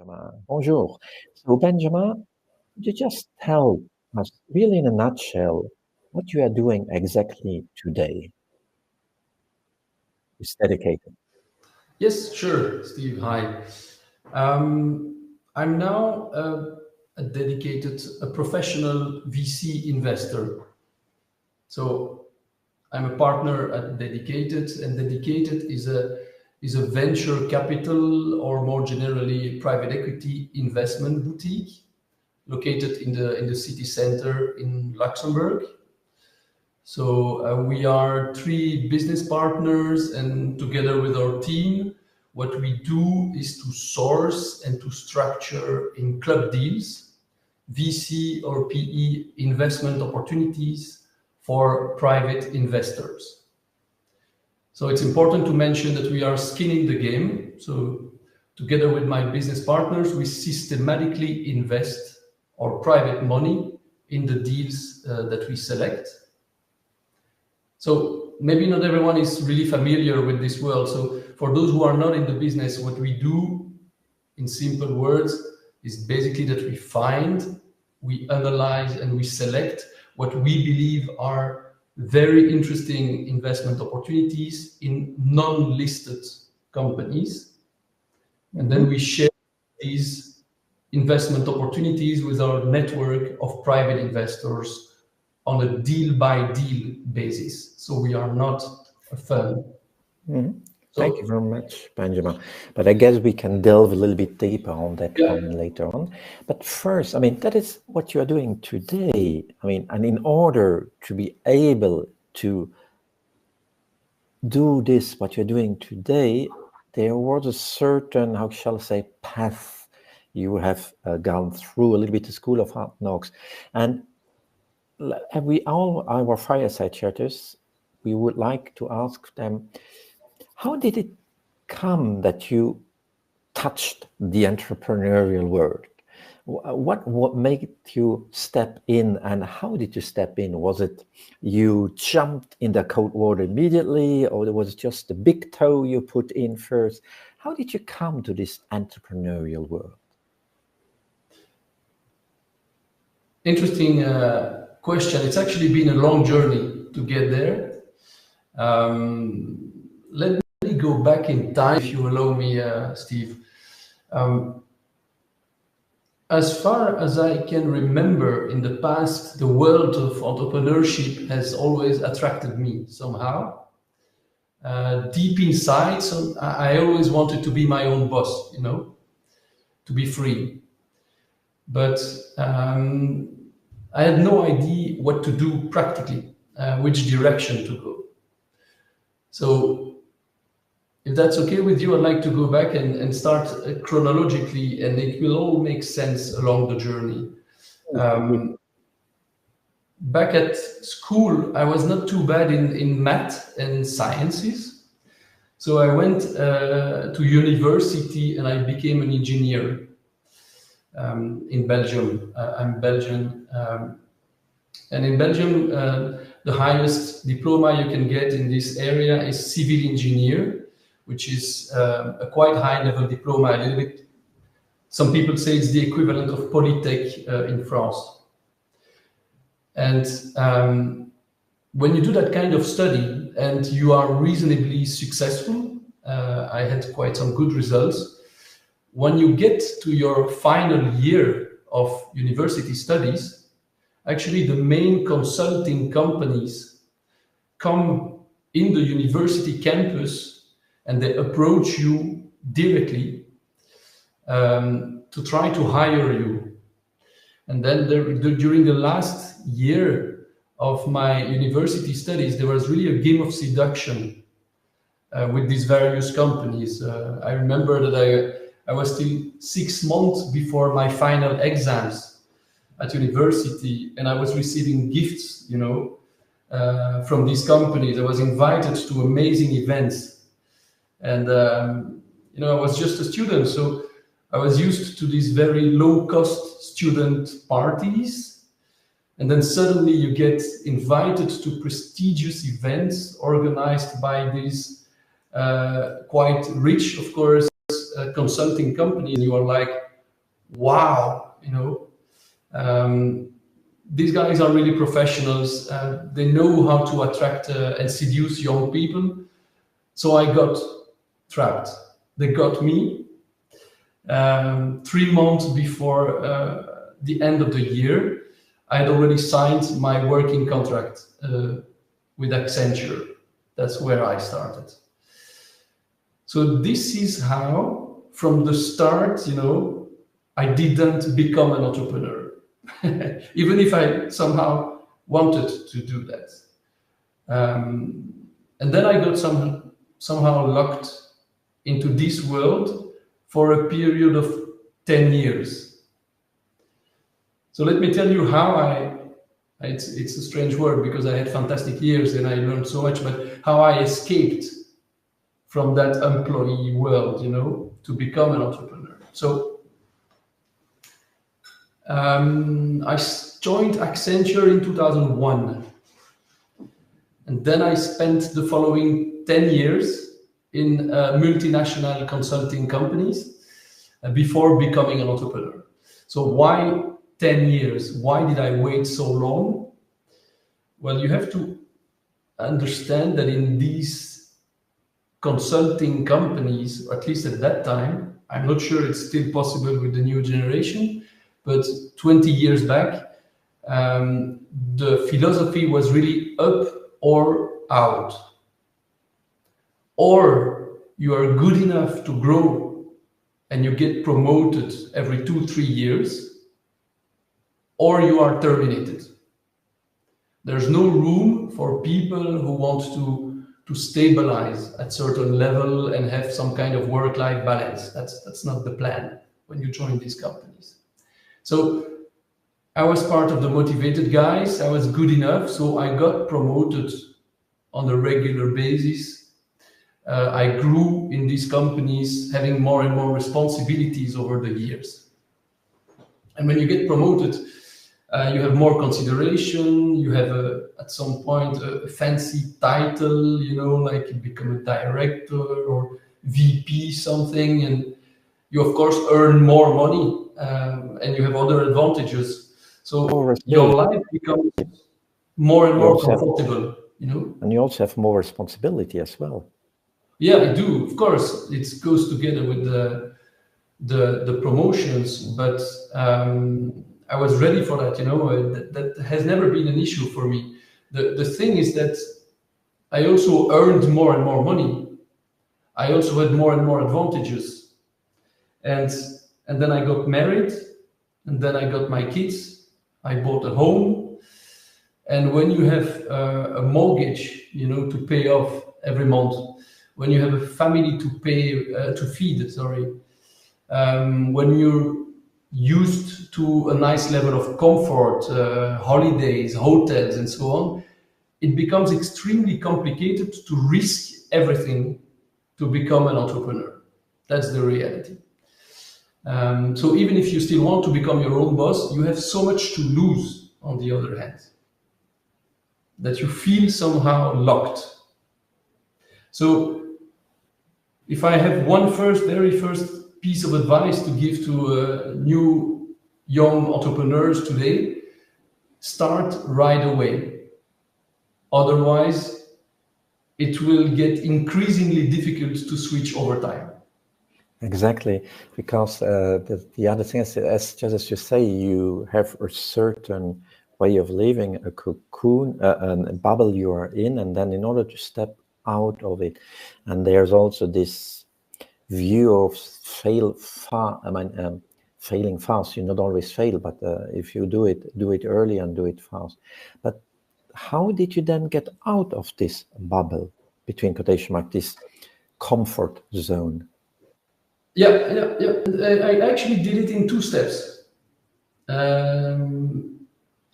Benjamin. Bonjour. So, Benjamin, could you just tell us, really in a nutshell, what you are doing exactly today? It's dedicated. Yes, sure, Steve. Hi. I'm now a professional VC investor. So I'm a partner at Dedicated, and Dedicated is a venture capital, or more generally, private equity investment boutique located in the city center in Luxembourg. So we are three business partners, and together with our team, what we do is to source and to structure in club deals, VC or PE investment opportunities for private investors. So it's important to mention that we are skinning the game. So together with my business partners, we systematically invest our private money in the deals that we select. So maybe not everyone is really familiar with this world. So for those who are not in the business, what we do in simple words is basically that we analyze, and we select what we believe are very interesting investment opportunities in non-listed companies. And then we share these investment opportunities with our network of private investors on a deal-by-deal basis. So we are not a fund. Thank you very much, Benjamin. But I guess we can delve a little bit deeper on that one later on. But first, that is what you are doing today. And in order to be able to do this, what you're doing today, there was a certain, how shall I say, path you have gone through, a little bit the school of hard knocks. And all our fireside chatters, we would like to ask them, how did it come that you touched the entrepreneurial world? What made you step in, and how did you step in? Was it you jumped in the cold water immediately, or was it just the big toe you put in first? How did you come to this entrepreneurial world? Interesting question. It's actually been a long journey to get there. Let me go back in time, if you allow me, Steve. As far as I can remember in the past, the world of entrepreneurship has always attracted me somehow. Deep inside, so I always wanted to be my own boss, to be free. But I had no idea what to do practically, which direction to go. So if that's okay with you, I'd like to go back and start chronologically, and it will all make sense along the journey. Back at school, I was not too bad in math and sciences. So I went to university and I became an engineer in Belgium. I'm Belgian. And in Belgium, the highest diploma you can get in this area is civil engineer, which is a quite high level diploma, a little bit. Some people say it's the equivalent of Polytech in France. And when you do that kind of study and you are reasonably successful, I had quite some good results. When you get to your final year of university studies, actually the main consulting companies come in the university campus and they approach you directly to try to hire you. And then during the last year of my university studies, there was really a game of seduction with these various companies. I remember that I was still 6 months before my final exams at university, and I was receiving gifts, from these companies. I was invited to amazing events. And, I was just a student, so I was used to these very low-cost student parties. And then suddenly you get invited to prestigious events organized by these quite rich, of course, consulting companies. And you are like, wow, you know, these guys are really professionals. They know how to attract and seduce young people. So I got trapped. They got me 3 months before the end of the year. I had already signed my working contract with Accenture. That's where I started. So this is how, from the start, you know, I didn't become an entrepreneur, even if I somehow wanted to do that. And then I got somehow locked into this world for a period of 10 years. So let me tell you how it's a strange word because I had fantastic years and I learned so much, but how I escaped from that employee world, you know, to become an entrepreneur. So I joined Accenture in 2001. And then I spent the following 10 years in multinational consulting companies before becoming an entrepreneur. So why 10 years? Why did I wait so long? Well, you have to understand that in these consulting companies, or at least at that time, I'm not sure it's still possible with the new generation, but 20 years back, the philosophy was really up or out. Or you are good enough to grow and you get promoted every 2-3 years, or you are terminated. There's no room for people who want to stabilize at certain level and have some kind of work-life balance. That's not the plan when you join these companies. So I was part of the motivated guys. I was good enough, so I got promoted on a regular basis. I grew in these companies, having more and more responsibilities over the years. And when you get promoted, you have more consideration. You have at some point a fancy title, you know, like you become a director or VP something, and you of course earn more money and you have other advantages. So your life becomes more and more comfortable, you know. And you also have more responsibility as well. Yeah, I do. Of course, it goes together with the promotions, but I was ready for that. You know, that has never been an issue for me. The thing is that I also earned more and more money. I also had more and more advantages, and then I got married, and then I got my kids. I bought a home, and when you have a mortgage, you know, to pay off every month, when you have a family to pay to feed, when you're used to a nice level of comfort, holidays, hotels, and so on, it becomes extremely complicated to risk everything to become an entrepreneur. That's the reality. So even if you still want to become your own boss, you have so much to lose on the other hand, that you feel somehow locked. So if I have one very first piece of advice to give to new young entrepreneurs today, start right away. Otherwise, it will get increasingly difficult to switch over time. Exactly, because the other thing is, just as you say, you have a certain way of living, a cocoon, a bubble you are in, and then in order to step out of it, and there's also this view of failing fast. You not always fail, but if you do it early and do it fast. But how did you then get out of this bubble, between quotation marks, this comfort zone? Yeah. I actually did it in 2 steps.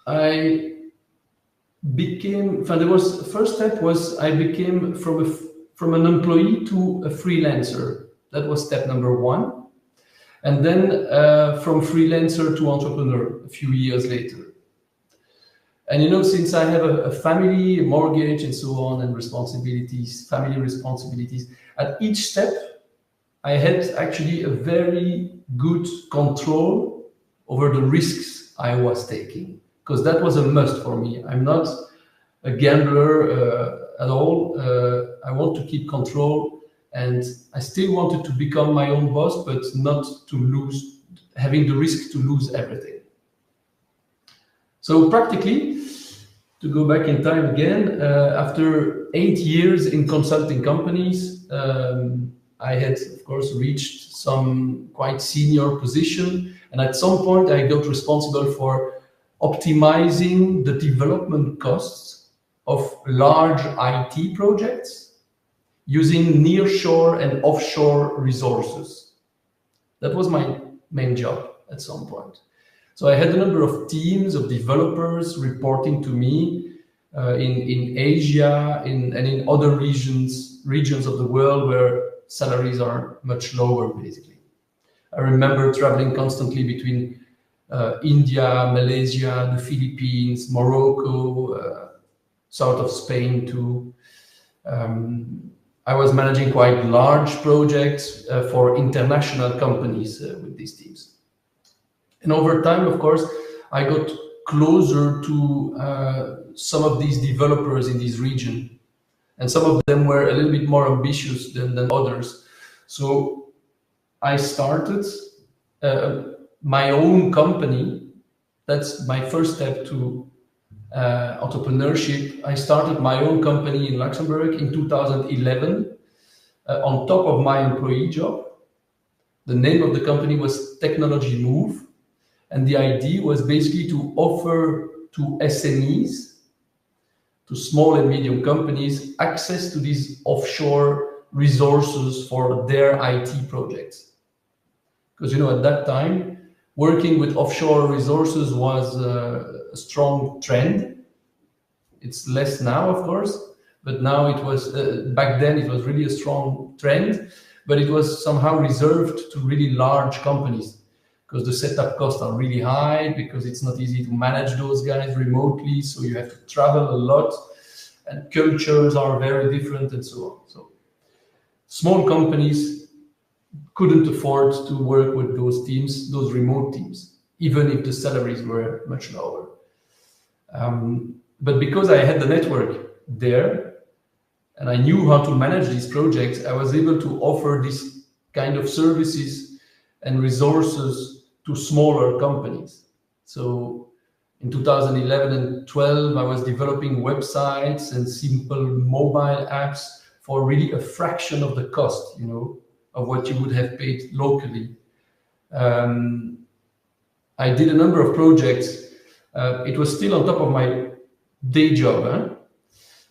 I became. First step was I became from an employee to a freelancer. That was step number 1, and then from freelancer to entrepreneur a few years later. And you know, since I have a family, a mortgage, and so on, and family responsibilities, at each step, I had actually a very good control over the risks I was taking, because that was a must for me. I'm not a gambler at all. I want to keep control, and I still wanted to become my own boss, but not to lose, having the risk to lose everything. So practically, to go back in time again, after 8 years in consulting companies, I had, of course, reached some quite senior position. And at some point, I got responsible for optimizing the development costs of large IT projects using nearshore and offshore resources. That was my main job at some point. So I had a number of teams of developers reporting to me in Asia and in other regions of the world where salaries are much lower, basically. I remember traveling constantly between India, Malaysia, the Philippines, Morocco, south of Spain too. I was managing quite large projects for international companies with these teams. And over time, of course, I got closer to some of these developers in this region. And some of them were a little bit more ambitious than others. So I started my own company. That's my first step to entrepreneurship. I started my own company in Luxembourg in 2011 on top of my employee job. The name of the company was Technology Move. And the idea was basically to offer to SMEs, to small and medium companies, access to these offshore resources for their IT projects. Because, at that time, working with offshore resources was a strong trend. It's less now, of course, but now it was, back then it was really a strong trend, but it was somehow reserved to really large companies, because the setup costs are really high, because it's not easy to manage those guys remotely, so you have to travel a lot, and cultures are very different, and so on. So small companies couldn't afford to work with those teams, those remote teams, even if the salaries were much lower. But because I had the network there, and I knew how to manage these projects, I was able to offer these kind of services and resources to smaller companies. So in 2011 and 12, I was developing websites and simple mobile apps for really a fraction of the cost, of what you would have paid locally. I did a number of projects. It was still on top of my day job.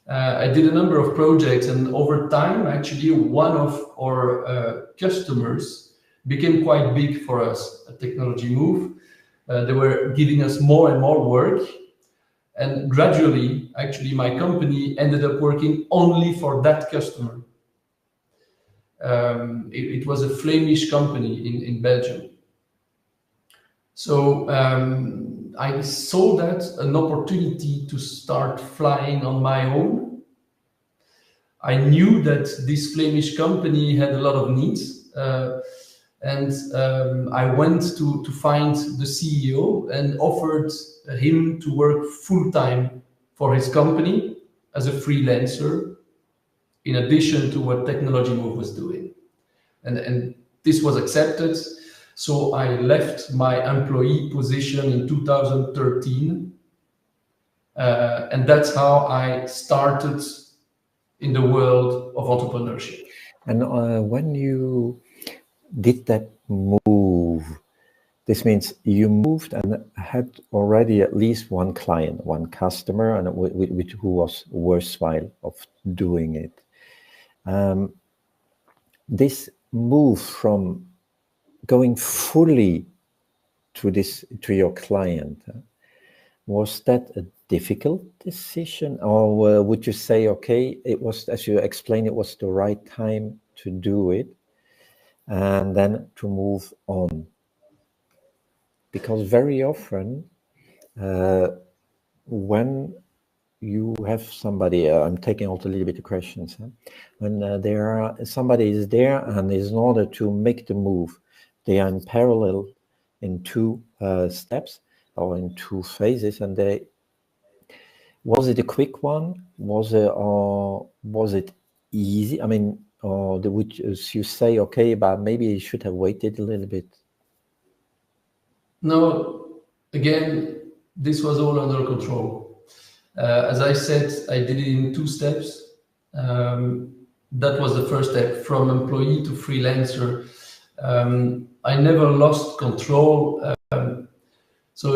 I did a number of projects, and over time, actually, one of our customers became quite big for us at Technology Move. They were giving us more and more work. And gradually, actually, my company ended up working only for that customer. It was a Flemish company in Belgium. So I saw that an opportunity to start flying on my own. I knew that this Flemish company had a lot of needs. And I went to find the CEO and offered him to work full-time for his company as a freelancer, in addition to what Technology Move was doing. And this was accepted. So I left my employee position in 2013. And that's how I started in the world of entrepreneurship. And when you did that move, this means you moved and had already at least one client, one customer, and who was worthwhile of doing it. This move from going fully to your client, was that a difficult decision, or would you say, okay, it was, as you explained, it was the right time to do it, and then to move on? Because very often, when you have somebody, I'm taking out a little bit of questions, when somebody is there, and in order to make the move, they are in parallel in two steps or in two phases, and was it a quick one? Was it easy? I mean, would you say, okay, but maybe you should have waited a little bit? No, again, this was all under control. As I said, I did it in 2 steps. That was the first step, from employee to freelancer. I never lost control. So,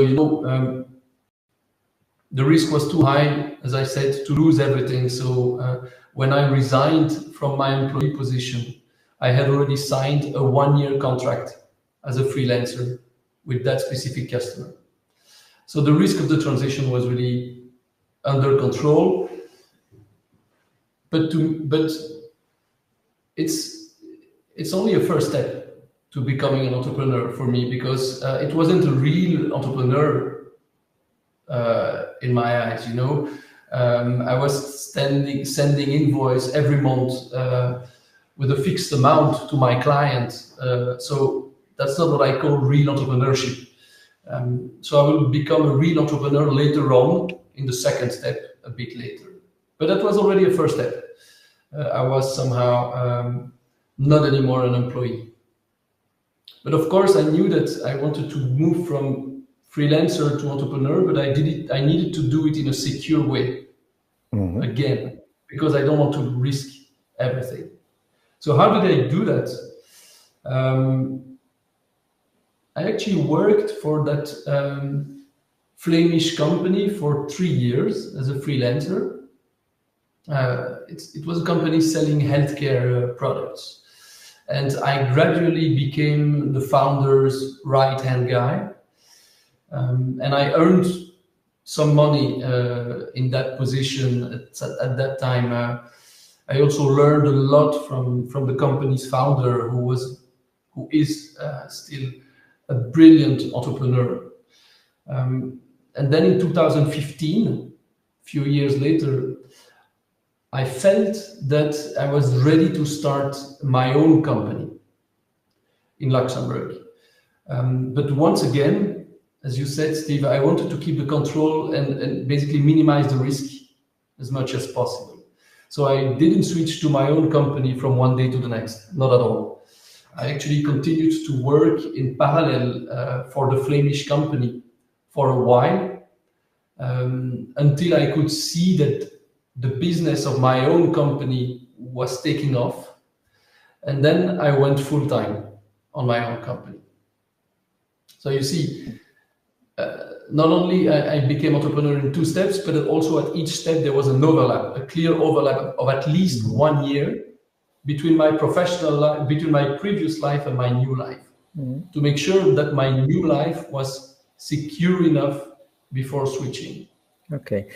the risk was too high, as I said, to lose everything. So when I resigned from my employee position, I had already signed a 1-year contract as a freelancer with that specific customer. So the risk of the transition was really under control. But it's only a first step to becoming an entrepreneur for me, because it wasn't a real entrepreneur in my eyes. I was sending invoice every month with a fixed amount to my client. So that's not what I call real entrepreneurship. So I will become a real entrepreneur later on, in the second step, a bit later. But that was already a first step. I was somehow not anymore an employee. But of course, I knew that I wanted to move from freelancer to entrepreneur, but I needed to do it in a secure way. Mm-hmm. Again, because I don't want to risk everything. So how did I do that? I actually worked for that Flemish company for 3 years as a freelancer. It was a company selling healthcare products. And I gradually became the founder's right-hand guy. And I earned some money in that position at that time. I also learned a lot from the company's founder, who is still a brilliant entrepreneur. And then in 2015, a few years later, I felt that I was ready to start my own company in Luxembourg. But once again, as you said, Steve, I wanted to keep the control and basically minimize the risk as much as possible. So I didn't switch to my own company from one day to the next, not at all. I actually continued to work in parallel for the Flemish company for a while, until I could see that the business of my own company was taking off. And then I went full-time on my own company. So you see, not only I became entrepreneur in 2 steps, but also at each step there was an overlap, a clear overlap of at least 1 year between my professional life, between my previous life and my new life, to make sure that my new life was secure enough before switching. Okay,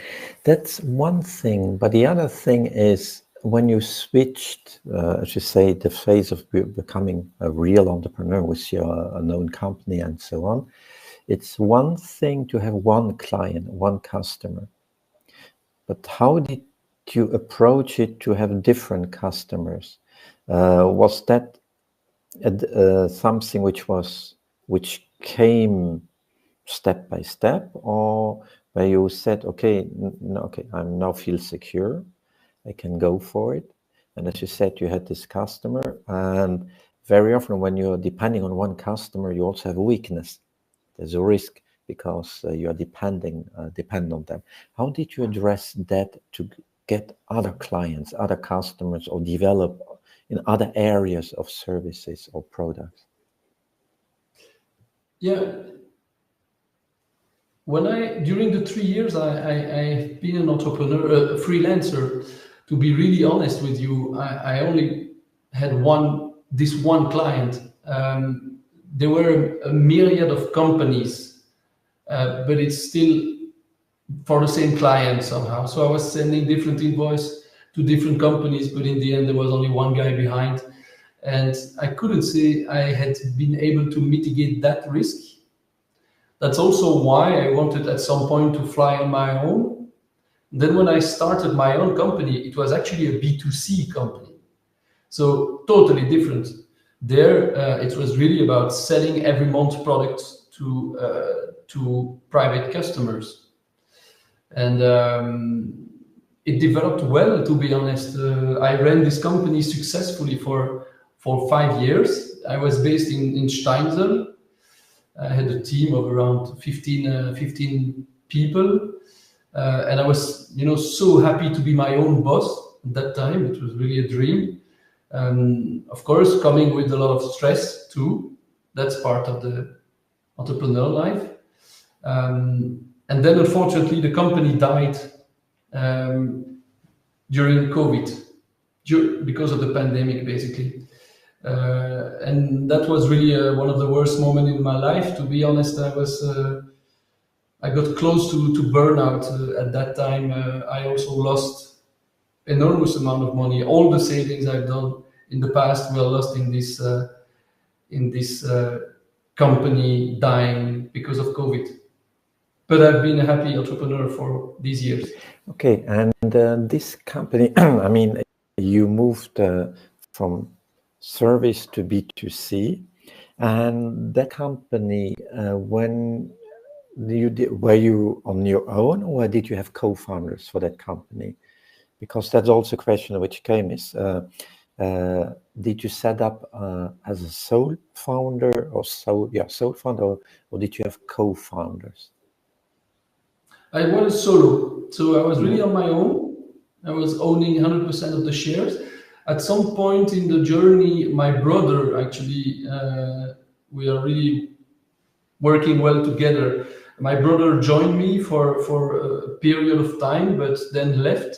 that's one thing. But the other thing is, when you switched, as you say, the phase of becoming a real entrepreneur with your known company and so on, it's one thing to have one client, one customer. But how did you approach it to have different customers? Was that something which came step by step, or where you said, okay, I now feel secure, I can go for it? And as you said, you had this customer, and very often when you're depending on one customer, you also have a weakness. There's a risk because you are dependent on them. How did you address that to get other clients, other customers, or develop in other areas of services or products? Yeah. During the 3 years I've been an entrepreneur, a freelancer, to be really honest with you, I only had this one client. There were a myriad of companies, but it's still for the same client somehow. So I was sending different invoices to different companies, but in the end there was only one guy behind. And I couldn't say I had been able to mitigate that risk. That's also why I wanted at some point to fly on my own. Then when I started my own company, it was actually a B2C company. So totally different. There, it was really about selling every month products to private customers, and it developed well. To be honest, I ran this company successfully for 5 years. I was based in Steinzel. I had a team of around 15 people, and I was, so happy to be my own boss at that time. It was really a dream. Of course, coming with a lot of stress too. That's part of the entrepreneur life. And then, unfortunately, the company died during COVID, because of the pandemic, basically. And that was really one of the worst moments in my life. To be honest, I got close to burnout at that time. I also lost enormous amount of money. All the savings I've done in the past were lost in this company dying because of COVID. But I've been a happy entrepreneur for these years. Okay, and this company, I mean, you moved from service to B2C, and that company, when were you on your own, or did you have co-founders for that company? Because that's also a question which came is, did you set up as a sole founder or sole founder, or did you have co-founders? I was solo, so I was really on my own. I was owning 100% of the shares. At some point in the journey, my brother actually, we are really working well together. My brother joined me for a period of time, but then left.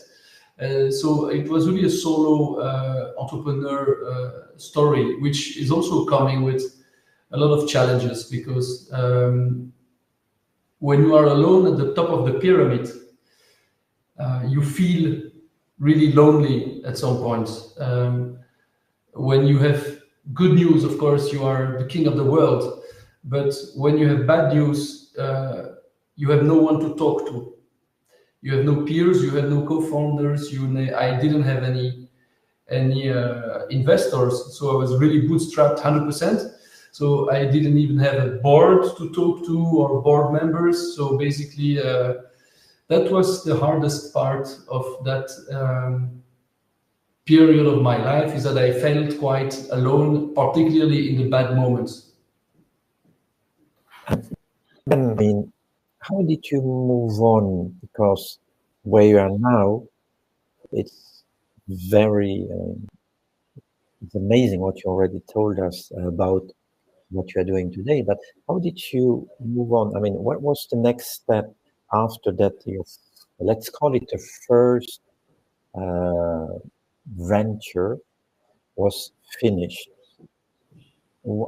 So it was really a solo entrepreneur story, which is also coming with a lot of challenges, because when you are alone at the top of the pyramid, you feel really lonely at some point. When you have good news, of course, you are the king of the world. But when you have bad news, you have no one to talk to. You have no peers, you have no co-founders. I didn't have any investors, so I was really bootstrapped 100%. So I didn't even have a board to talk to or board members. So basically, that was the hardest part of that period of my life, is that I felt quite alone, particularly in the bad moments. Then, I mean, how did you move on? Because where you are now, it's very, it's amazing what you already told us about what you are doing today. But how did you move on? I mean, what was the next step after that? Let's call it the first venture was finished.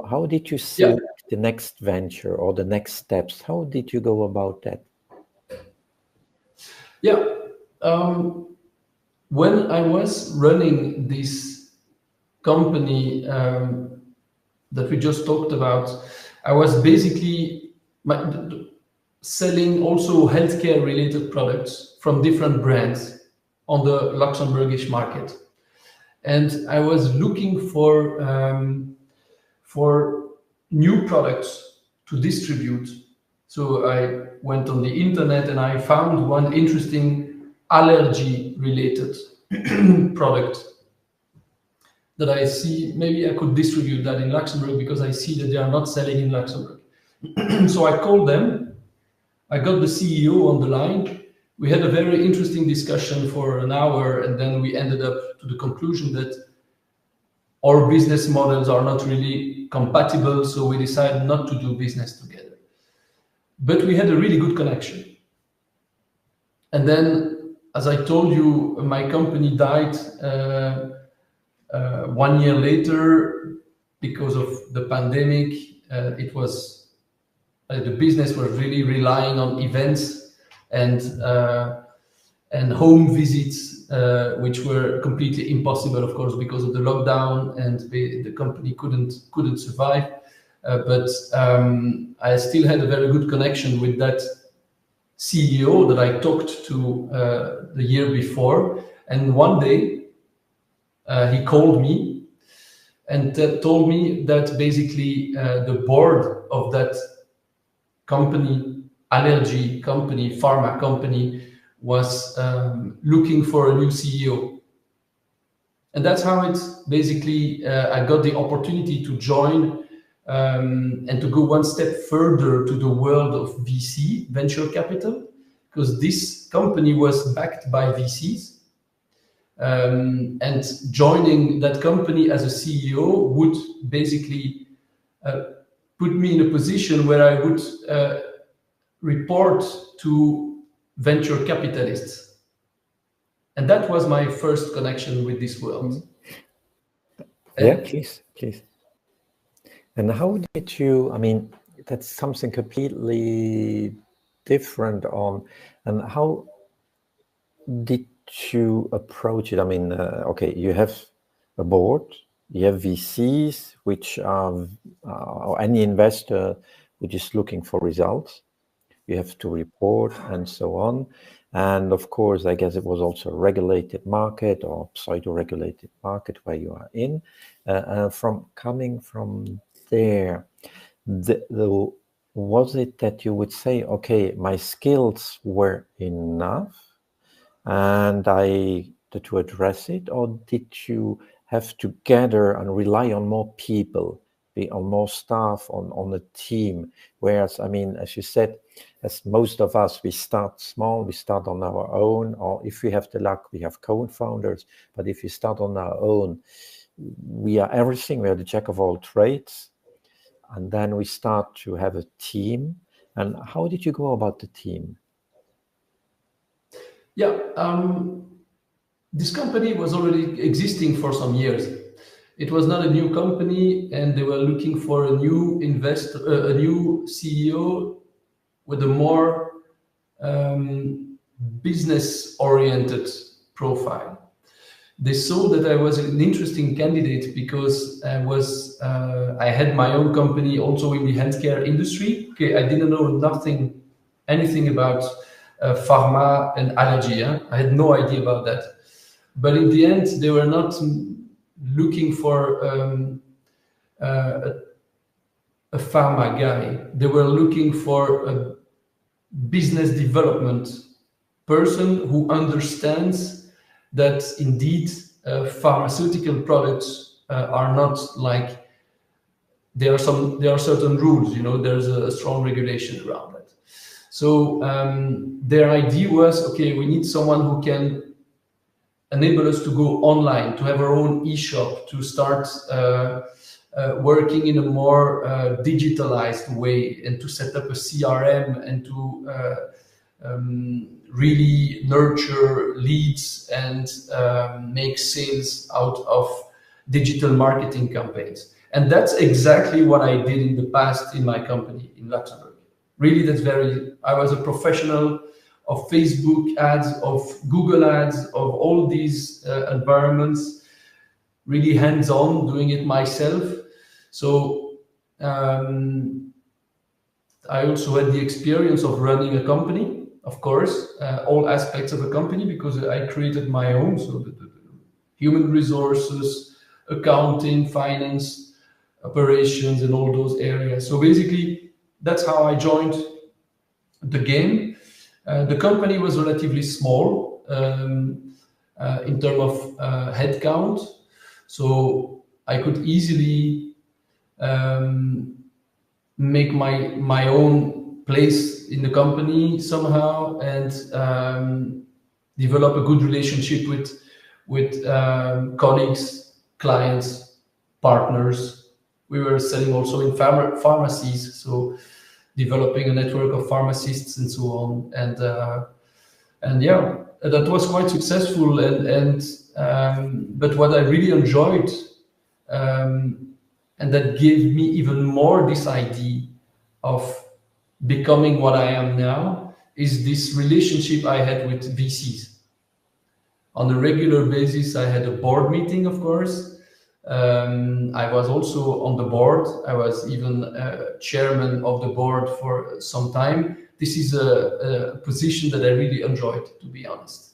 How did you see the next venture or the next steps? How did you go about that? Yeah. When I was running this company that we just talked about, I was basically selling also healthcare related products from different brands on the Luxembourgish market. And I was looking for new products to distribute. So I went on the internet and I found one interesting allergy related product that I see, maybe I could distribute that in Luxembourg, because I see that they are not selling in Luxembourg. So I called them, I got the CEO on the line. We had a very interesting discussion for an hour, and then we ended up to the conclusion that our business models are not really compatible, so we decided not to do business together. But we had a really good connection. And then, as I told you, my company died 1 year later because of the pandemic. The business was really relying on events and home visits, which were completely impossible, of course, because of the lockdown, and the company couldn't survive. But I still had a very good connection with that CEO that I talked to the year before. And one day he called me and told me that basically the board of that company, allergy company, pharma company, was looking for a new CEO. And that's how it basically, I got the opportunity to join and to go one step further to the world of VC, venture capital, because this company was backed by VCs. And joining that company as a CEO would basically put me in a position where I would report to venture capitalists. And that was my first connection with this world. Yeah, please. And how did you, I mean, that's something completely different on, and how did you approach it? I mean, okay, you have a board, you have VCs, which are, or any investor which is looking for results. You have to report and so on. And of course, I guess it was also a regulated market or pseudo-regulated market where you are in. From coming from there, was it that you would say, okay, my skills were enough and to address it, or did you have to gather and rely on more people, on more staff, on a team? Whereas, I mean, as you said, as most of us, we start small, we start on our own, or if we have the luck, we have co-founders. But if you start on our own, we are everything, we are the jack of all trades. And then we start to have a team. And how did you go about the team? Yeah, this company was already existing for some years. It was not a new company, and they were looking for a new investor, a new CEO with a more business-oriented profile. They saw that I was an interesting candidate because I had my own company also in the healthcare industry. Okay, I didn't know anything about pharma and allergy. I had no idea about that. But in the end, they were not looking for a pharma guy. They were looking for a business development person who understands that indeed pharmaceutical products are not like, there are certain rules, there's a strong regulation around that. So their idea was, okay, we need someone who can enable us to go online, to have our own e-shop, to start working in a more digitalized way, and to set up a CRM, and to really nurture leads and make sales out of digital marketing campaigns. And that's exactly what I did in the past in my company in Luxembourg. Really, I was a professional of Facebook ads, of Google ads, of all these environments, really hands-on, doing it myself. So I also had the experience of running a company, of course, all aspects of a company, because I created my own, so the human resources, accounting, finance, operations, and all those areas. So basically, that's how I joined the game. The company was relatively small in terms of headcount, so I could easily make my own place in the company somehow, and develop a good relationship with colleagues, clients, partners. We were selling also in pharmacies, so developing a network of pharmacists and so on. And yeah, that was quite successful. But what I really enjoyed, and that gave me even more this idea of becoming what I am now, is this relationship I had with VCs. On a regular basis, I had a board meeting, of course. I was also on the board. I was even chairman of the board for some time. This is a position that I really enjoyed, to be honest,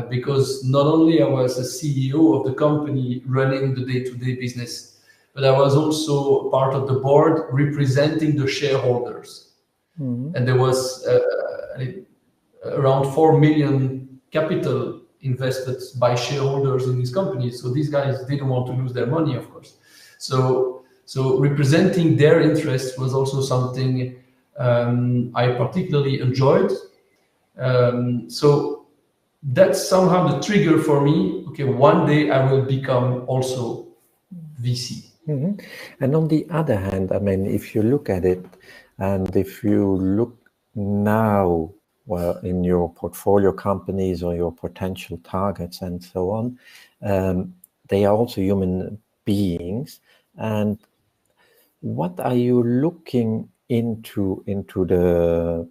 because not only I was a CEO of the company running the day-to-day business, but I was also part of the board representing the shareholders. And there was around 4 million capital invested by shareholders in these companies. So these guys didn't want to lose their money, of course. So representing their interests was also something I particularly enjoyed. So that's somehow the trigger for me. Okay, one day I will become also VC. And on the other hand, I mean, if you look at it, and if you look now, well, in your portfolio companies or your potential targets and so on, they are also human beings. And what are you looking into the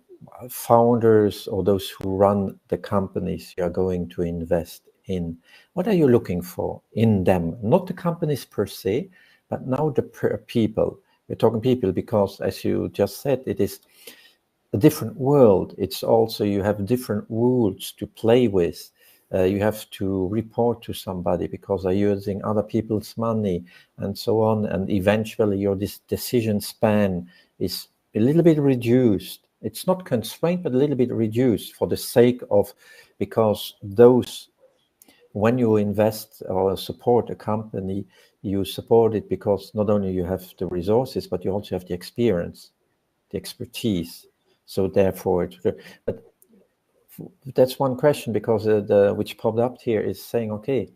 founders or those who run the companies you are going to invest in? What are you looking for in them? Not the companies per se, but now the people. We're talking people because, as you just said, it is a different world. It's also, you have different rules to play with. You have to report to somebody because they're using other people's money and so on. And eventually your decision span is a little bit reduced. It's not constrained, but a little bit reduced for the sake of, because those, when you invest or support a company, you support it because not only you have the resources, but you also have the experience, the expertise. So therefore, but that's one question, because which popped up here is saying, okay,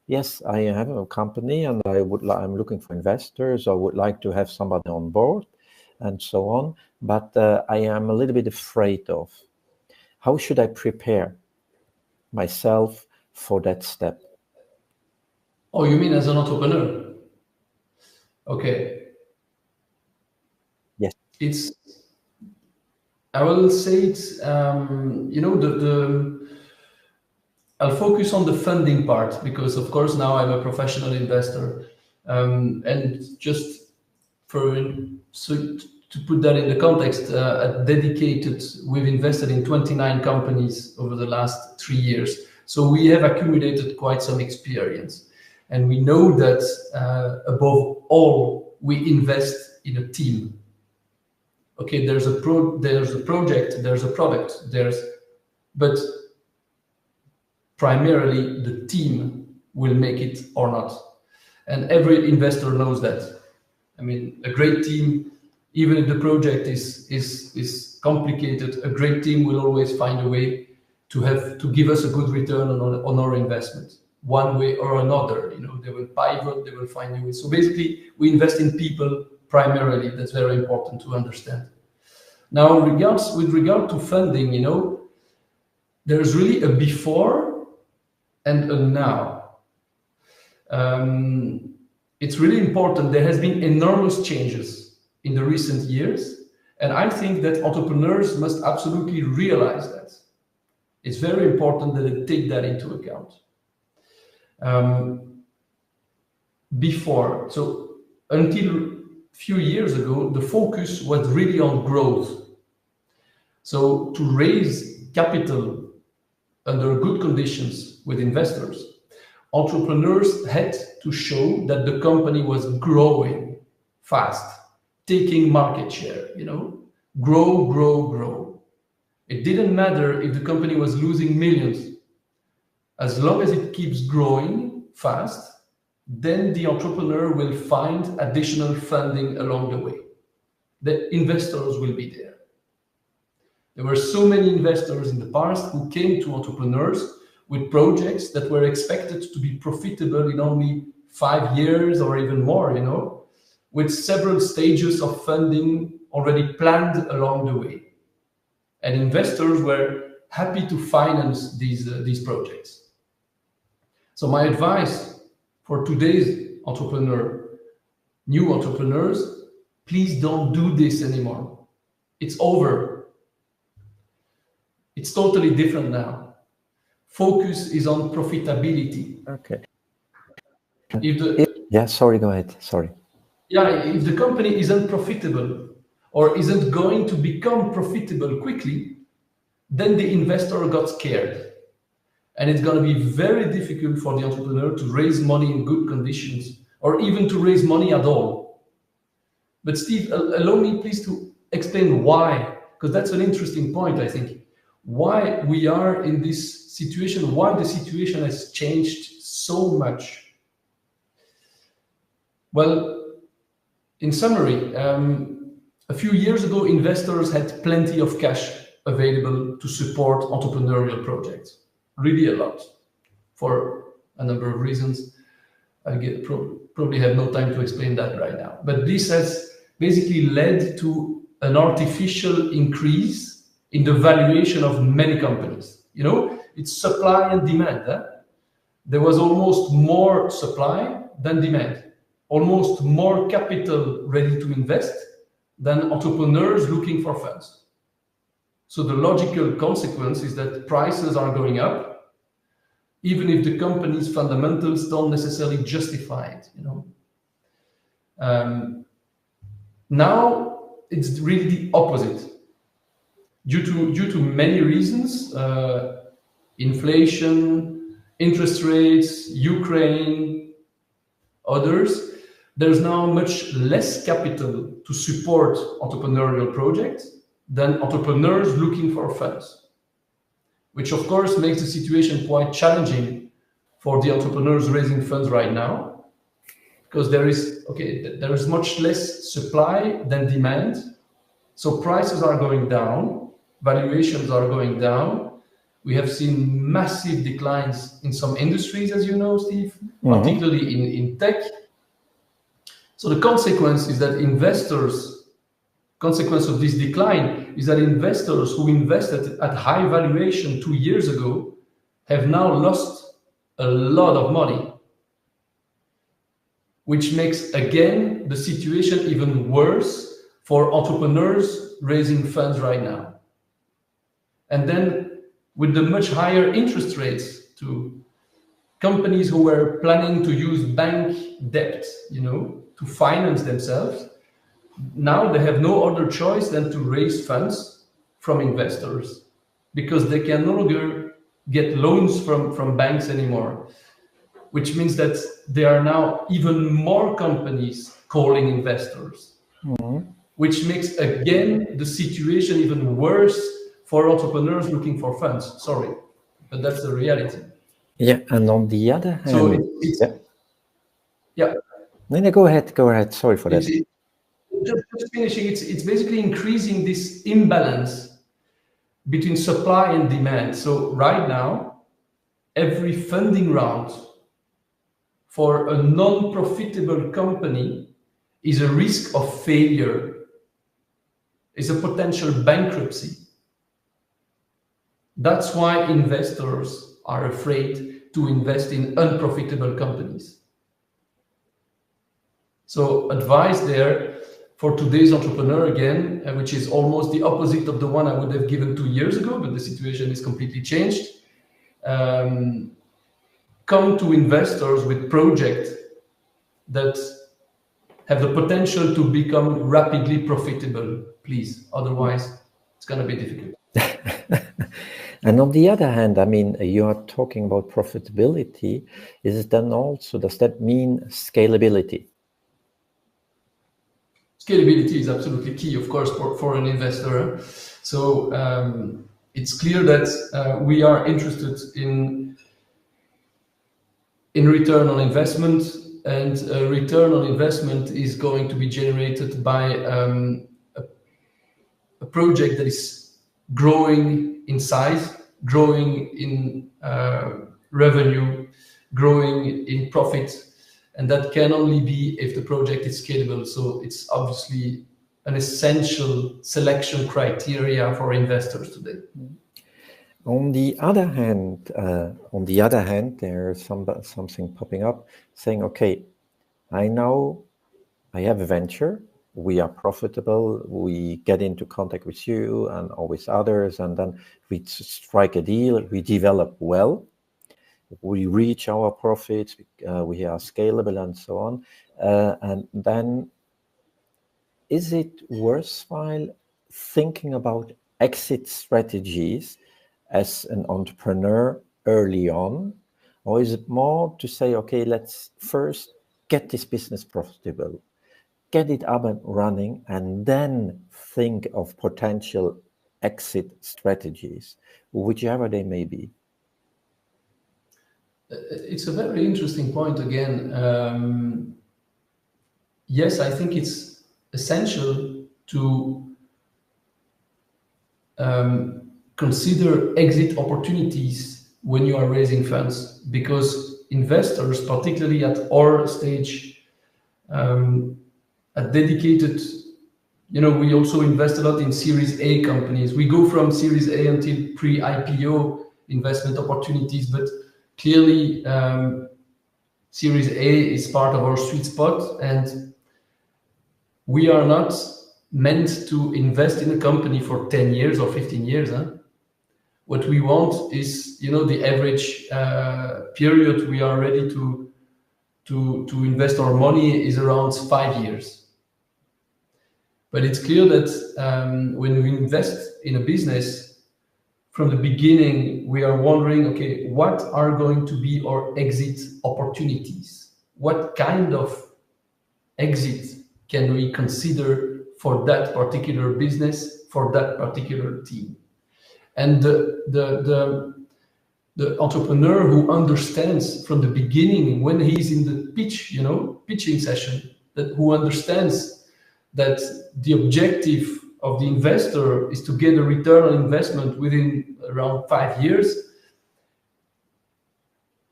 yes, I have a company and I'm looking for investors. I would like to have somebody on board and so on, but I am a little bit afraid of how should I prepare myself for that step. Oh, you mean as an entrepreneur? Okay. Yes. I will say it's, I'll focus on the funding part because, of course, now I'm a professional investor. And just to put that in the context, we've invested in 29 companies over the last 3 years. So we have accumulated quite some experience. And we know that above all, we invest in a team. Okay, there's a project, there's a product, but primarily the team will make it or not. And every investor knows that. I mean, a great team, even if the project is complicated, a great team will always find a way to give us a good return on our investment, one way or another. You know, they will pivot, they will find a way. So basically, we invest in people primarily. That's very important to understand. Now, with regard to funding, you know, there's really a before and a now. It's really important. There has been enormous changes in the recent years, and I think that entrepreneurs must absolutely realize that. It's very important that they take that into account. Until a few years ago, the focus was really on growth. So to raise capital under good conditions with investors, entrepreneurs had to show that the company was growing fast, taking market share, you know, grow. It didn't matter if the company was losing millions. As long as it keeps growing fast, then the entrepreneur will find additional funding along the way. The investors will be there. There were so many investors in the past who came to entrepreneurs with projects that were expected to be profitable in only 5 years or even more, you know, with several stages of funding already planned along the way. And investors were happy to finance these projects. So my advice for today's new entrepreneurs, please don't do this anymore. It's over. It's totally different now. Focus is on profitability. Okay. Sorry, go ahead. Sorry. Yeah, if the company isn't profitable or isn't going to become profitable quickly, then the investor got scared. And it's going to be very difficult for the entrepreneur to raise money in good conditions or even to raise money at all. But Steve, allow me please to explain why, because that's an interesting point, I think. Why we are in this situation, why the situation has changed so much. Well, in summary, a few years ago, investors had plenty of cash available to support entrepreneurial projects, really a lot, for a number of reasons. I probably have no time to explain that right now. But this has basically led to an artificial increase in the valuation of many companies. You know, it's supply and demand. There was almost more supply than demand, almost more capital ready to invest than entrepreneurs looking for funds. So the logical consequence is that prices are going up, even if the company's fundamentals don't necessarily justify it. You know, now it's really the opposite. Due to many reasons, inflation, interest rates, Ukraine, others, there's now much less capital to support entrepreneurial projects than entrepreneurs looking for funds, which of course makes the situation quite challenging for the entrepreneurs raising funds right now, because there is much less supply than demand. So prices are going down, valuations are going down. We have seen massive declines in some industries, as you know, Steve, particularly in tech. So the consequence of this decline is that investors who invested at high valuation 2 years ago have now lost a lot of money, which makes, again, the situation even worse for entrepreneurs raising funds right now. And then with the much higher interest rates to companies who were planning to use bank debt, you know, to finance themselves, now they have no other choice than to raise funds from investors, because they can no longer get loans from banks anymore, which means that there are now even more companies calling investors, which makes, again, the situation even worse for entrepreneurs looking for funds. Sorry, but that's the reality. Yeah, and on the other hand, so yeah. No, go ahead. Sorry for that. Just finishing, it's basically increasing this imbalance between supply and demand. So right now, every funding round for a non-profitable company is a risk of failure, is a potential bankruptcy. That's why investors are afraid to invest in unprofitable companies. So advice there for today's entrepreneur, again, which is almost the opposite of the one I would have given 2 years ago, but the situation is completely changed. Come to investors with projects that have the potential to become rapidly profitable, please. Otherwise, it's going to be difficult. And on the other hand, I mean, you are talking about profitability. Does that mean scalability? Scalability is absolutely key, of course, for an investor. So it's clear that we are interested in return on investment, and return on investment is going to be generated by a project that is growing in size, growing in revenue, growing in profit. And that can only be if the project is scalable. So it's obviously an essential selection criteria for investors today. On the other hand, there's something popping up saying, okay, I know I have a venture, we are profitable, we get into contact with you and with others, and then we strike a deal, we develop well, we reach our profits, we are scalable and so on. And then is it worthwhile thinking about exit strategies as an entrepreneur early on? Or is it more to say, okay, let's first get this business profitable, get it up and running, and then think of potential exit strategies, whichever they may be. It's a very interesting point again. Yes, I think it's essential to consider exit opportunities when you are raising funds, because investors, particularly at our stage, are dedicated. We also invest a lot in Series A companies. We go from Series A until pre-IPO investment opportunities, but clearly Series A is part of our sweet spot, and we are not meant to invest in a company for 10 years or 15 years. What we want is, the average period we are ready to invest our money is around 5 years. But it's clear that when we invest in a business, from the beginning, we are wondering, okay, what are going to be our exit opportunities? What kind of exit can we consider for that particular business, for that particular team? And the entrepreneur who understands from the beginning, when he's in the pitching session, who understands that the objective of the investor is to get a return on investment within around 5 years,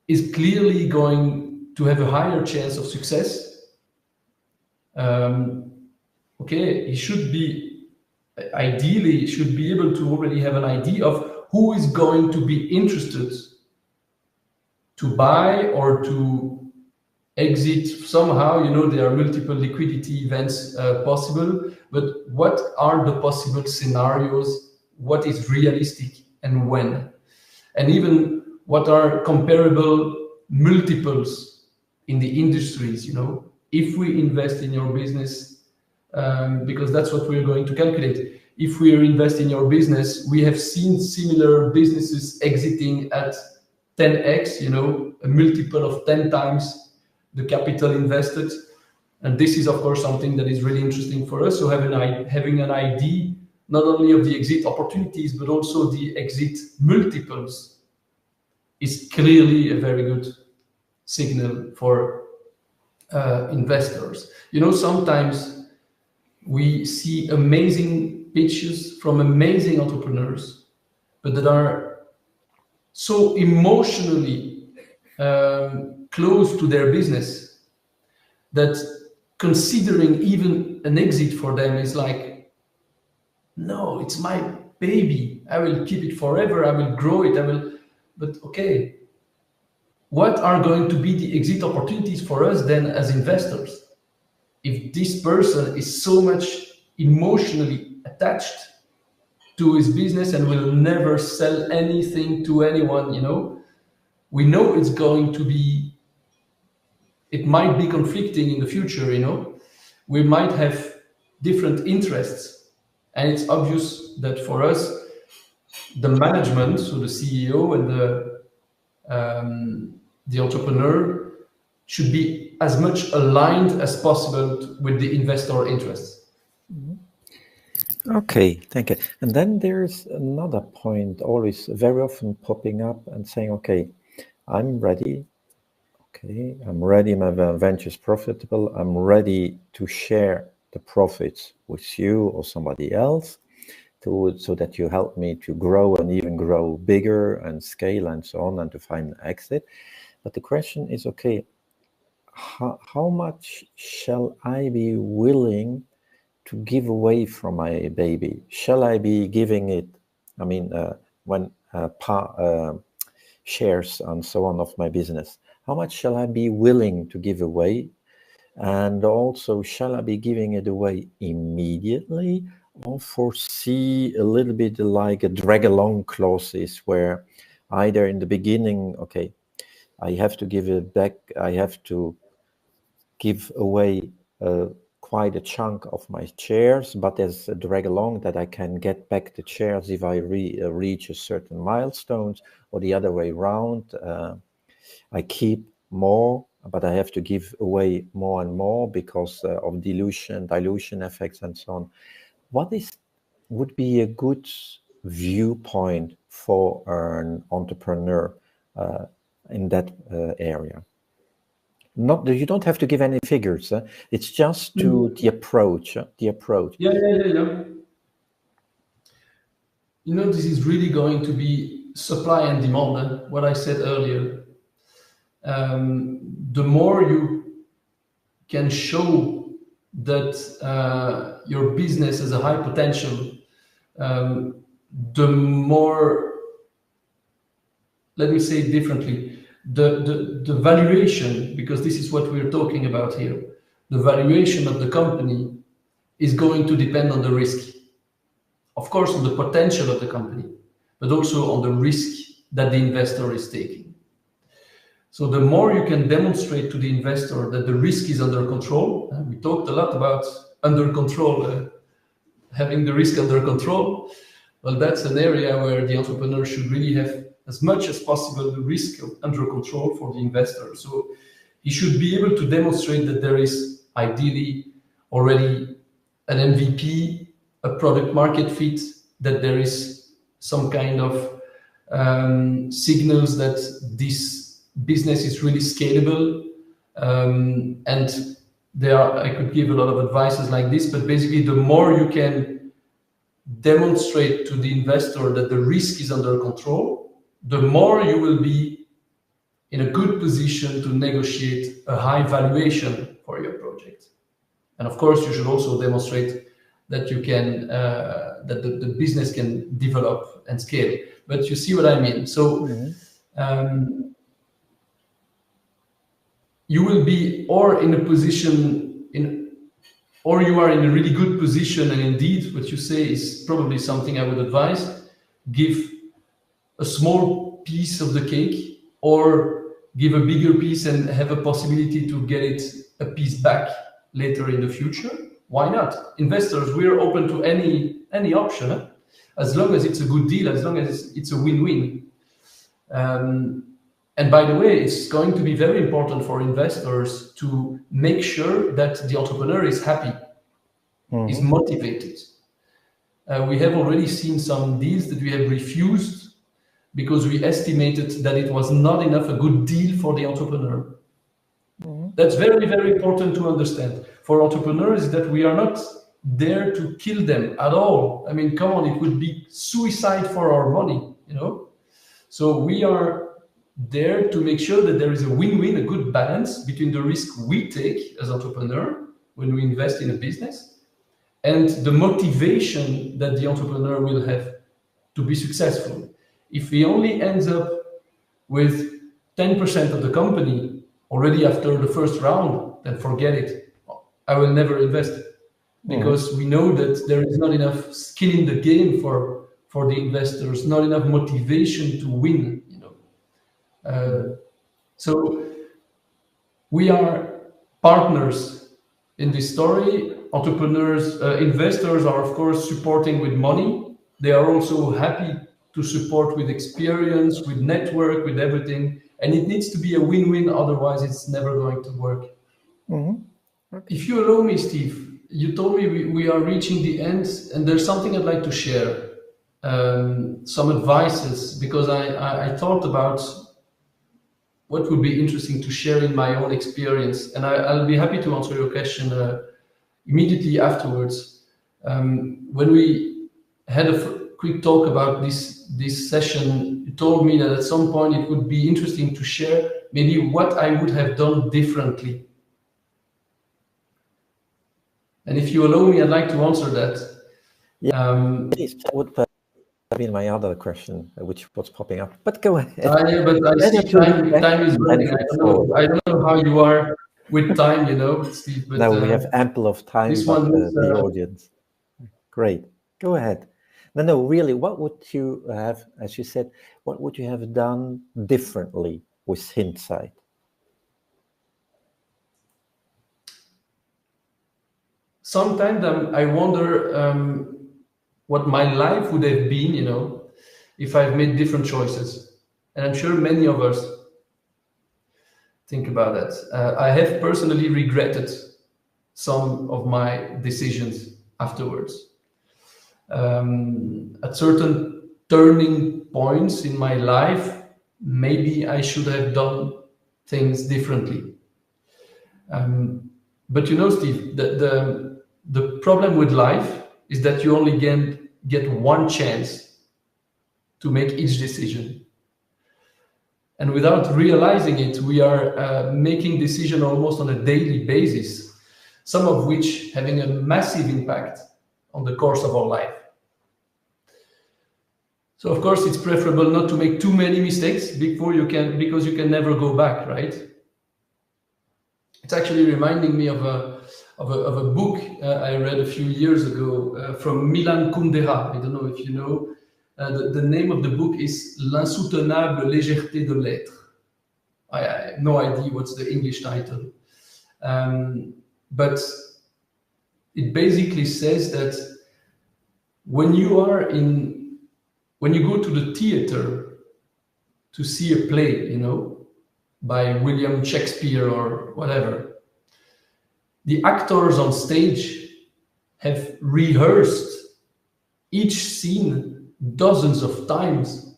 is clearly going to have a higher chance of success. He should be, ideally, should be able to already have an idea of who is going to be interested to buy or to exit somehow. There are multiple liquidity events possible, but what are the possible scenarios? What is realistic and when? And even what are comparable multiples in the industries, if we invest in your business, because that's what we're going to calculate. If we invest in your business, we have seen similar businesses exiting at 10x, a multiple of 10 times the capital invested. And this is, of course, something that is really interesting for us. So having an idea not only of the exit opportunities, but also the exit multiples is clearly a very good signal for investors. Sometimes we see amazing pitches from amazing entrepreneurs, but that are so emotionally close to their business that considering even an exit for them is like, no, it's my baby. I will keep it forever. I will grow it. But okay, what are going to be the exit opportunities for us then as investors? If this person is so much emotionally attached to his business and will never sell anything to anyone, we know it's going to be, it might be conflicting in the future, we might have different interests. And it's obvious that for us, the management, so the CEO and the entrepreneur, should be as much aligned as possible with the investor interests. Okay, thank you. And then there's another point always very often popping up and saying, okay, I'm ready. Okay, I'm ready. My venture is profitable. I'm ready to share the profits with you or somebody else so that you help me to grow and even grow bigger and scale and so on and to find an exit. But the question is, okay, how much shall I be willing to give away from my baby? Shall I be giving it, when shares and so on of my business, how much shall I be willing to give away? And also, shall I be giving it away immediately or foresee a little bit like a drag along clauses where either in the beginning, okay, I have to give it back, I have to give away quite a chunk of my shares, but there's a drag along that I can get back the shares if I reach a certain milestones, or the other way around. I keep more but I have to give away more and more because of dilution effects and so on. What would be a good viewpoint for an entrepreneur in that area? You don't have to give any figures. It's just to the approach. Yeah. You know, this is really going to be supply and demand. What I said earlier. The more you can show that your business has a high potential, the more, let me say it differently, the valuation, because this is what we're talking about here, the valuation of the company is going to depend on the risk. Of course, on the potential of the company, but also on the risk that the investor is taking. So the more you can demonstrate to the investor that the risk is under control, we talked a lot about under control, having the risk under control. Well, that's an area where the entrepreneur should really have as much as possible the risk under control for the investor. So he should be able to demonstrate that there is ideally already an MVP, a product market fit, that there is some kind of signals that this business is really scalable. And I could give a lot of advices like this, but basically the more you can demonstrate to the investor that the risk is under control, the more you will be in a good position to negotiate a high valuation for your project. And of course, you should also demonstrate that you can, that the business can develop and scale. But you see what I mean? So you will be or in a position or you are in a really good position, and indeed what you say is probably something I would advise: give a small piece of the cake or give a bigger piece and have a possibility to get it a piece back later in the future. Why not? Investors, we're open to any option, as long as it's a good deal, as long as it's a win-win. And by the way, it's going to be very important for investors to make sure that the entrepreneur is happy, is motivated. We have already seen some deals that we have refused because we estimated that it was not enough a good deal for the entrepreneur. That's very, very important to understand. For entrepreneurs, that we are not there to kill them at all. I mean, come on, it would be suicide for our money, you know? So we are there to make sure that there is a win-win, a good balance between the risk we take as entrepreneur when we invest in a business and the motivation that the entrepreneur will have to be successful. If he only ends up with 10% of the company already after the first round, then forget it. I will never invest because we know that there is not enough skin in the game for the investors, not enough motivation to win. So we are partners in this story. Entrepreneurs, investors are of course supporting with money. They are also happy to support with experience, with network, with everything. And it needs to be a win-win, otherwise it's never going to work. Okay. If you allow me, Steve, you told me we are reaching the end, and there's something I'd like to share, some advices, because I thought about what would be interesting to share in my own experience. And I'll be happy to answer your question immediately afterwards. When we had a quick talk about this session, you told me that at some point it would be interesting to share maybe what I would have done differently. And if you allow me, I'd like to answer that. That would be my other question, which was popping up. But go ahead. Yeah, but I see time is running. I don't know how you are with time, Steve. But, no, we have ample of time. This one is, the audience. Great. Go ahead. No, really, what would you have, as you said, what would you have done differently with hindsight? Sometimes I wonder what my life would have been, if I've made different choices. And I'm sure many of us. think about that. I have personally regretted some of my decisions afterwards. At certain turning points in my life, maybe I should have done things differently. But you know, Steve, the problem with life is that you only get one chance to make each decision. And without realizing it, we are making decisions almost on a daily basis, some of which having a massive impact on the course of our life. So of course, it's preferable not to make too many mistakes because you can never go back, right? It's actually reminding me of a book I read a few years ago from Milan Kundera. I don't know if you know. The name of the book is L'insoutenable légèreté de l'être. I have no idea what's the English title. But it basically says that when you go to the theater to see a play, you know, by William Shakespeare or whatever, the actors on stage have rehearsed each scene dozens of times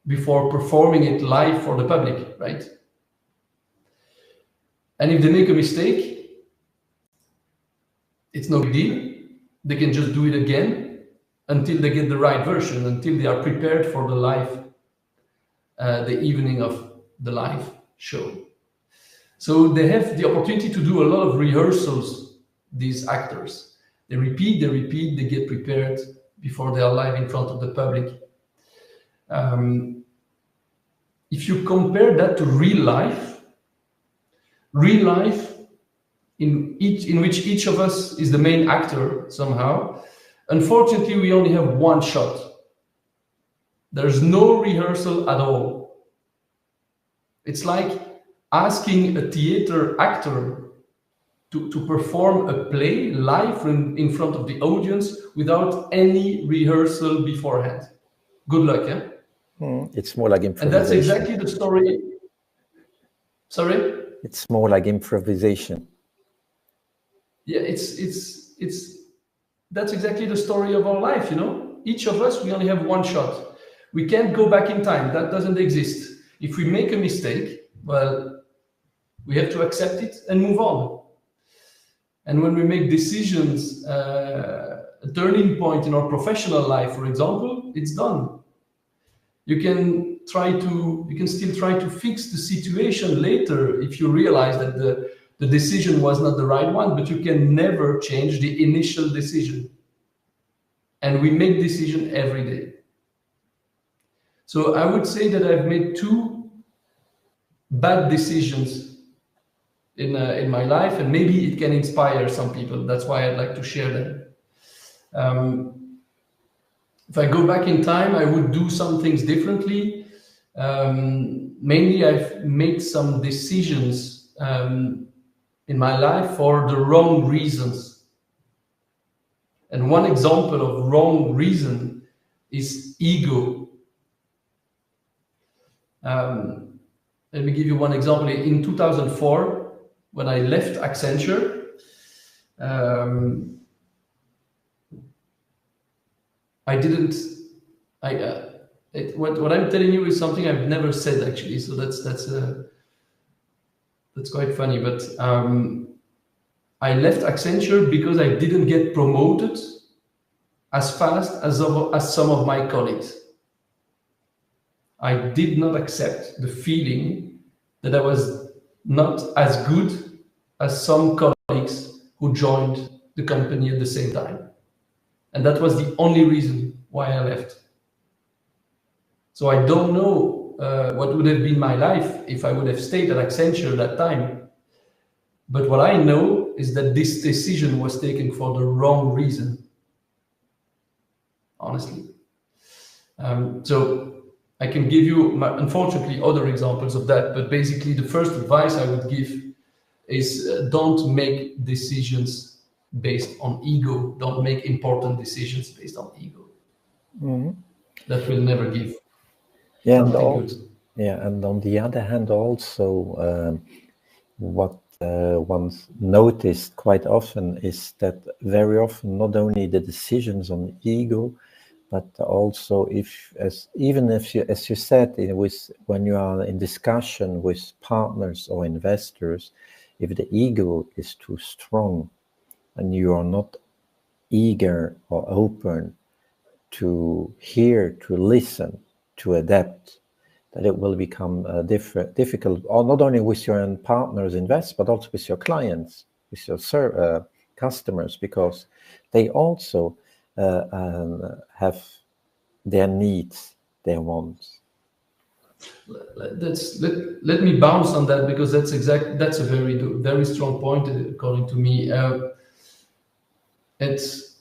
before performing it live for the public, right? And if they make a mistake, it's no big deal. They can just do it again until they get the right version, until they are prepared for the evening of the live show. So they have the opportunity to do a lot of rehearsals, these actors. They repeat, they get prepared before they are live in front of the public. If you compare that to real life in which each of us is the main actor somehow, unfortunately, we only have one shot. There's no rehearsal at all. It's like asking a theater actor to perform a play live in front of the audience without any rehearsal beforehand. Good luck, yeah? It's more like improvisation. And that's exactly the story. Sorry? It's more like improvisation. Yeah, that's exactly the story of our life, you know? Each of us, we only have one shot. We can't go back in time. That doesn't exist. If we make a mistake, well, we have to accept it and move on. And when we make decisions, a turning point in our professional life, for example, it's done. You can still try to fix the situation later if you realize that the decision was not the right one, but you can never change the initial decision. And we make decisions every day. So I would say that I've made 2 bad decisions in my life, and maybe it can inspire some people. That's why I'd like to share them. If I go back in time, I would do some things differently. Mainly, I've made some decisions in my life for the wrong reasons. And one example of wrong reason is ego. Let me give you one example. In 2004, when I left Accenture, what I'm telling you is something I've never said actually. So that's quite funny. But I left Accenture because I didn't get promoted as fast as some of my colleagues. I did not accept the feeling that I was not as good as some colleagues who joined the company at the same time. And that was the only reason why I left. So I don't know what would have been my life if I would have stayed at Accenture at that time. But what I know is that this decision was taken for the wrong reason, honestly. So I can give you, unfortunately, other examples of that, but basically the first advice I would give is don't make decisions based on ego. Don't make important decisions based on ego. Mm-hmm. That will never give Yeah, something good. Yeah, and on the other hand, also what one's noticed quite often is that very often not only the decisions on ego, but also even if you, as you said, when you are in discussion with partners or investors, if the ego is too strong and you are not eager or open to hear, to listen, to adapt, that it will become difficult, or not only with your own partners invest, but also with your clients, with your customers, because they also have their needs, their wants. Let me bounce on that, because that's a very strong point according to me. It's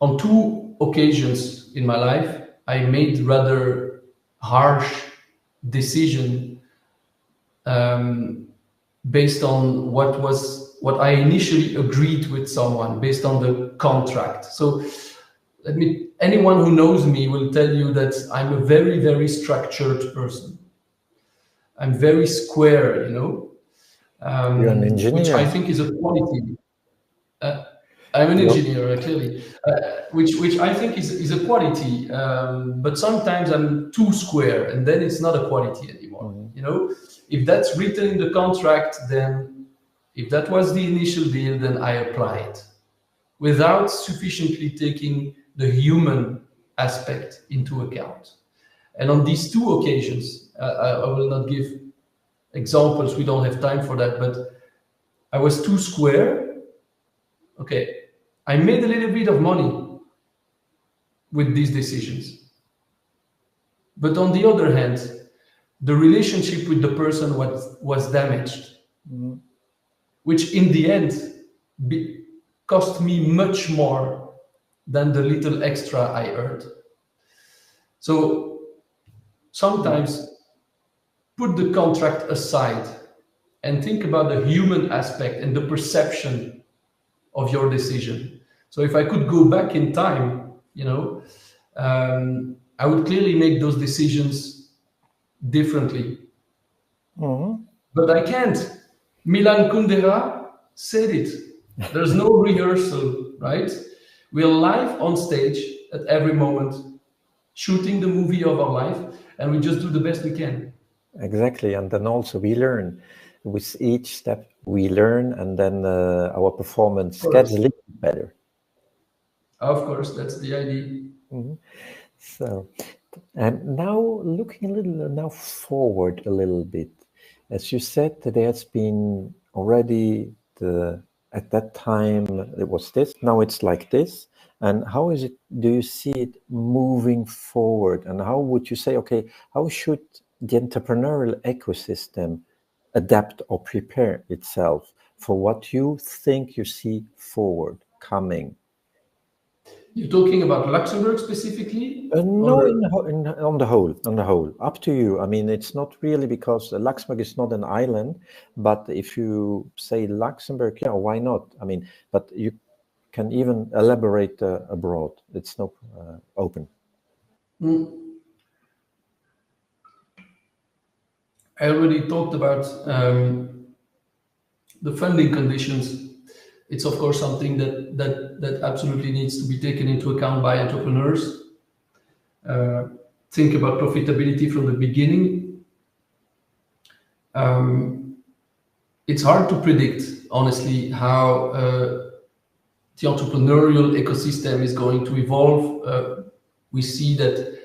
on two occasions in my life I made rather harsh decision based on what I initially agreed with someone based on the contract. So anyone who knows me will tell you that I'm a very, very structured person. I'm very square, you know. You're an engineer. Which I think is a quality. I'm an engineer, clearly, which I think is a quality. But sometimes I'm too square, and then it's not a quality anymore. You know, if that's written in the contract, then if that was the initial deal, then I apply it without sufficiently taking the human aspect into account. And on these two occasions, I will not give examples, we don't have time for that, but I was too square. Okay, I made a little bit of money with these decisions. But on the other hand, the relationship with the person was damaged, which in the end cost me much more than the little extra I earned. So sometimes put the contract aside and think about the human aspect and the perception of your decision. So if I could go back in time, you know, I would clearly make those decisions differently. But I can't. Milan Kundera said it. There's no rehearsal, right? We're live on stage at every moment, shooting the movie of our life, and we just do the best we can. Exactly, and then also we learn. With each step we learn, and then our performance gets a little bit better. Of course, that's the idea. So, and now looking a little now forward a little bit, as you said, there has been already at that time it was this, now it's like this. And how is it? Do you see it moving forward? And how would you say, okay, how should the entrepreneurial ecosystem adapt or prepare itself for what you think you see forward coming? You're talking about Luxembourg specifically? No, on the whole, up to you. I mean, it's not really, because Luxembourg is not an island, but if you say Luxembourg, yeah, why not? I mean, but you can even elaborate abroad. It's no open. I already talked about the funding conditions. It's of course something that absolutely needs to be taken into account by entrepreneurs. Think about profitability from the beginning. It's hard to predict, honestly, how the entrepreneurial ecosystem is going to evolve. We see that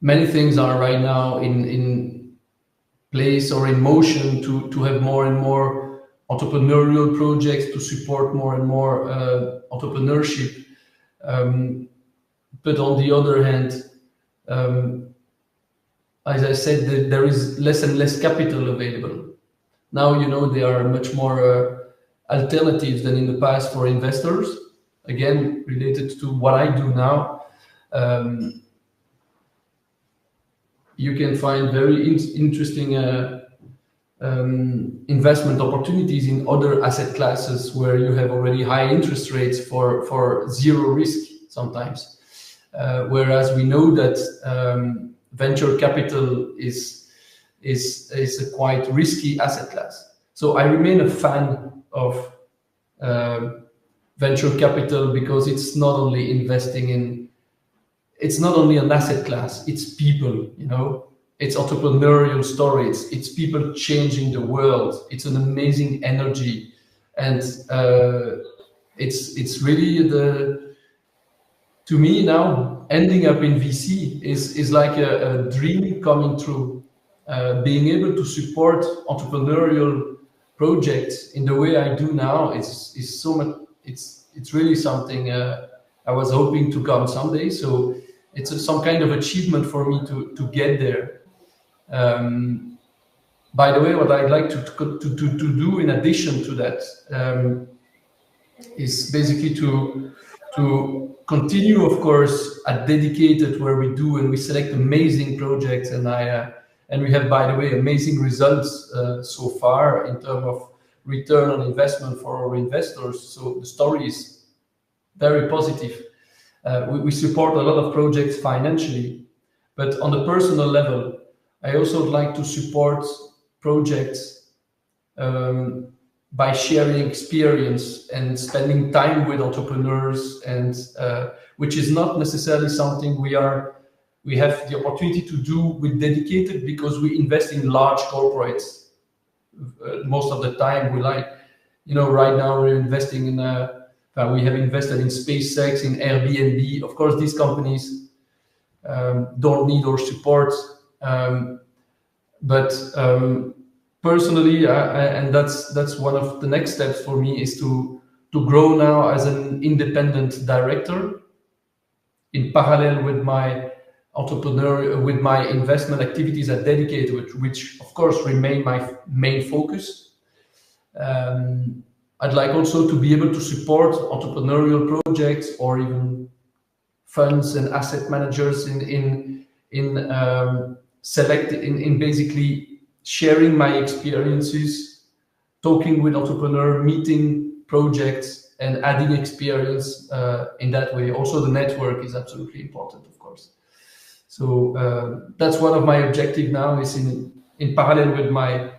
many things are right now in place or in motion to have more and more entrepreneurial projects, to support more and more entrepreneurship. But on the other hand, as I said, there is less and less capital available. Now, you know, there are much more alternatives than in the past for investors. Again, related to what I do now, you can find very interesting investment opportunities in other asset classes where you have already high interest rates for zero risk sometimes. Whereas we know that venture capital is is a quite risky asset class. So I remain a fan of venture capital because it's not only investing in, it's not only an asset class, it's people, you know, it's entrepreneurial story, it's people changing the world, it's an amazing energy, and it's really the, to me now, ending up in VC is like a dream coming true. Being able to support entrepreneurial projects in the way I do now is so much. It's really something I was hoping to come someday. So it's some kind of achievement for me to get there. By the way, what I'd like to do in addition to that is basically to continue, of course, at Dedicated, where we do and we select amazing projects, and we have, by the way, amazing results so far in terms of return on investment for our investors. So the story is very positive. We support a lot of projects financially, but on the personal level, I also would like to support projects by sharing experience and spending time with entrepreneurs, and which is not necessarily something we have the opportunity to do with Dedicated, because we invest in large corporates most of the time. We like, you know, right now we're investing in we have invested in SpaceX, in Airbnb. Of course, these companies don't need our support, but personally, and that's one of the next steps for me, is to grow now as an independent director in parallel with my with my investment activities at Dedicated, which of course remain my main focus. I'd like also to be able to support entrepreneurial projects or even funds and asset managers in basically sharing my experiences, talking with entrepreneurs, meeting projects, and adding experience in that way. Also, the network is absolutely important, of course. So that's one of my objectives now, is in parallel with my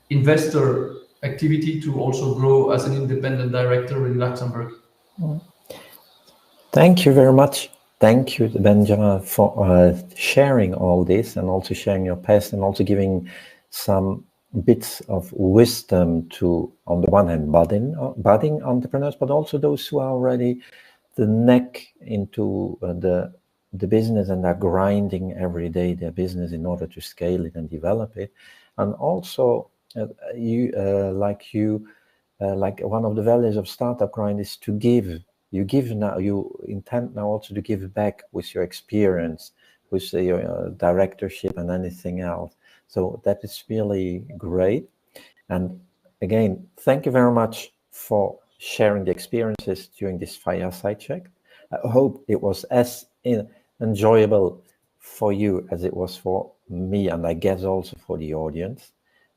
investor activity, to also grow as an independent director in Luxembourg. Thank you very much. Thank you, Benjamin, for sharing all this, and also sharing your past, and also giving some bits of wisdom to, on the one hand, budding entrepreneurs, but also those who are already the neck into the business and are grinding every day their business in order to scale it and develop it. And also, like one of the values of Startup Grind is to give. You give now, you intend now also to give back with your experience, with your directorship and anything else. So that is really great. And again, thank you very much for sharing the experiences during this fireside chat. I hope it was as enjoyable for you as it was for me, and I guess also for the audience.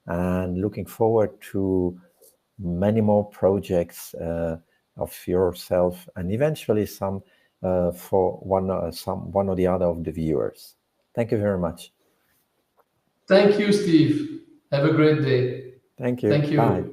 And looking forward to many more projects of yourself, and eventually some for one or the other of the viewers. Thank you very much. Thank you, Steve. Have a great day. Thank you. Thank you. Bye.